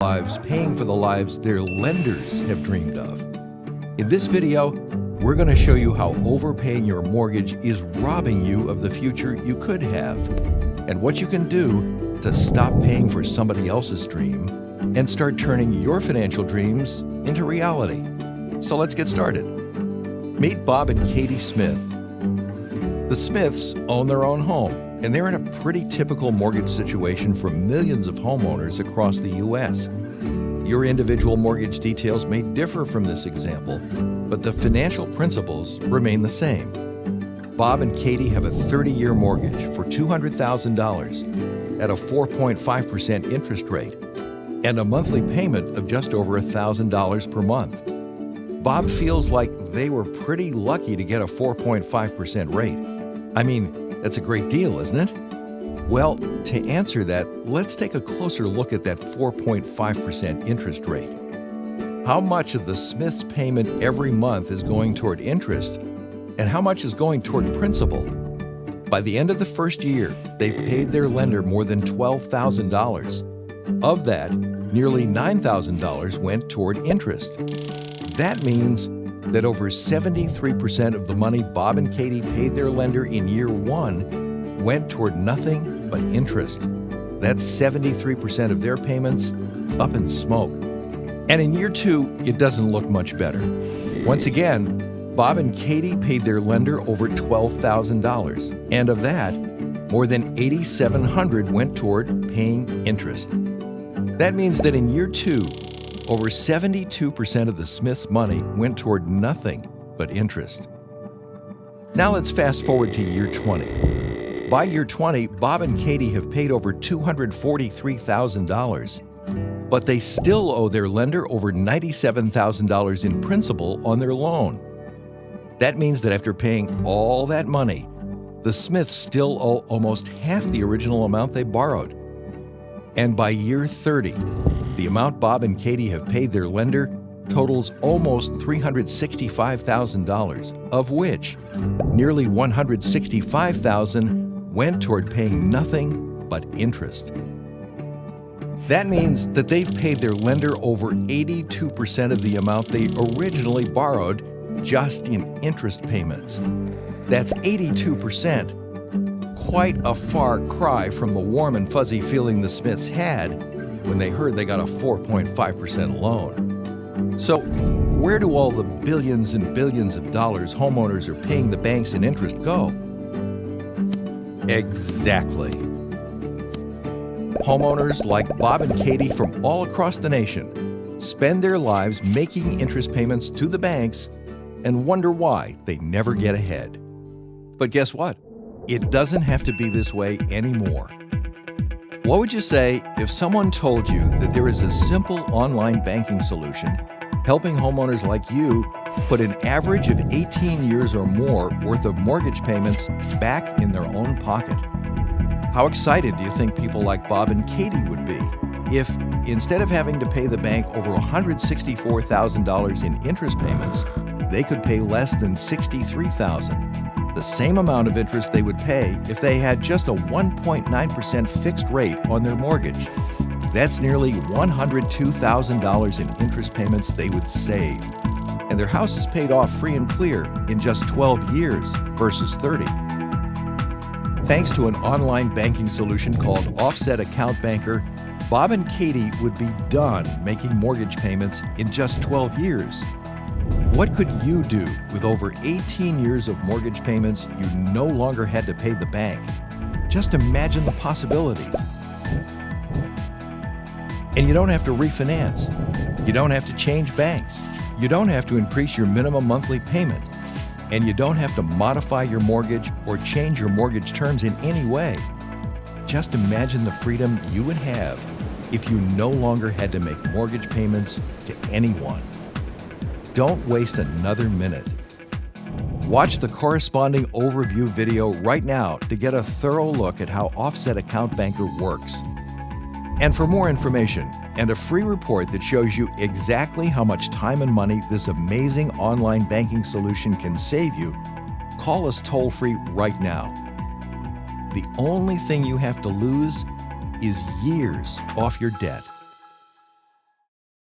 lives paying for the lives their lenders have dreamed of. In this video, we're going to show you how overpaying your mortgage is robbing you of the future you could have, and what you can do to stop paying for somebody else's dream and start turning your financial dreams into reality. So let's get started. Meet Bob and Katie Smith. The Smiths own their own home, and they're in a pretty typical mortgage situation for millions of homeowners across the U.S. Your individual mortgage details may differ from this example, but the financial principles remain the same. Bob and Katie have a 30-year mortgage for $200,000 at a 4.5% interest rate and a monthly payment of just over $1,000 per month. Bob feels like they were pretty lucky to get a 4.5% rate. I mean, that's a great deal, isn't it? Well, to answer that, let's take a closer look at that 4.5% interest rate. How much of the Smiths' payment every month is going toward interest, and how much is going toward principal? By the end of the first year, they've paid their lender more than $12,000. Of that, nearly $9,000 went toward interest. That means that over 73% of the money Bob and Katie paid their lender in year one went toward nothing but interest. That's 73% of their payments up in smoke. And in year two, it doesn't look much better. Once again, Bob and Katie paid their lender over $12,000, and of that, more than $8,700 went toward paying interest. That means that in year two, over 72% of the Smiths' money went toward nothing but interest. Now let's fast forward to year 20. By year 20, Bob and Katie have paid over $243,000, but they still owe their lender over $97,000 in principal on their loan. That means that after paying all that money, the Smiths still owe almost half the original amount they borrowed. And by year 30, the amount Bob and Katie have paid their lender totals almost $365,000, of which nearly $165,000 went toward paying nothing but interest. That means that they've paid their lender over 82% of the amount they originally borrowed just in interest payments. That's 82%. Quite a far cry from the warm and fuzzy feeling the Smiths had when they heard they got a 4.5% loan. So, where do all the billions and billions of dollars homeowners are paying the banks in interest go? Exactly. Homeowners like Bob and Katie from all across the nation spend their lives making interest payments to the banks and wonder why they never get ahead. But guess what? It doesn't have to be this way anymore. What would you say if someone told you that there is a simple online banking solution helping homeowners like you put an average of 18 years or more worth of mortgage payments back in their own pocket? How excited do you think people like Bob and Katie would be if, instead of having to pay the bank over $164,000 in interest payments, they could pay less than $63,000? The same amount of interest they would pay if they had just a 1.9% fixed rate on their mortgage. That's nearly $102,000 in interest payments they would save. And their house is paid off free and clear in just 12 years versus 30. Thanks to an online banking solution called Offset Account Banker, Bob and Katie would be done making mortgage payments in just 12 years. What could you do with over 18 years of mortgage payments you no longer had to pay the bank? Just imagine the possibilities. And you don't have to refinance. You don't have to change banks. You don't have to increase your minimum monthly payment. And you don't have to modify your mortgage or change your mortgage terms in any way. Just imagine the freedom you would have if you no longer had to make mortgage payments to anyone. Don't waste another minute. Watch the corresponding overview video right now to get a thorough look at how Offset Account Banker works. And for more information and a free report that shows you exactly how much time and money this amazing online banking solution can save you, call us toll-free right now. The only thing you have to lose is years off your debt.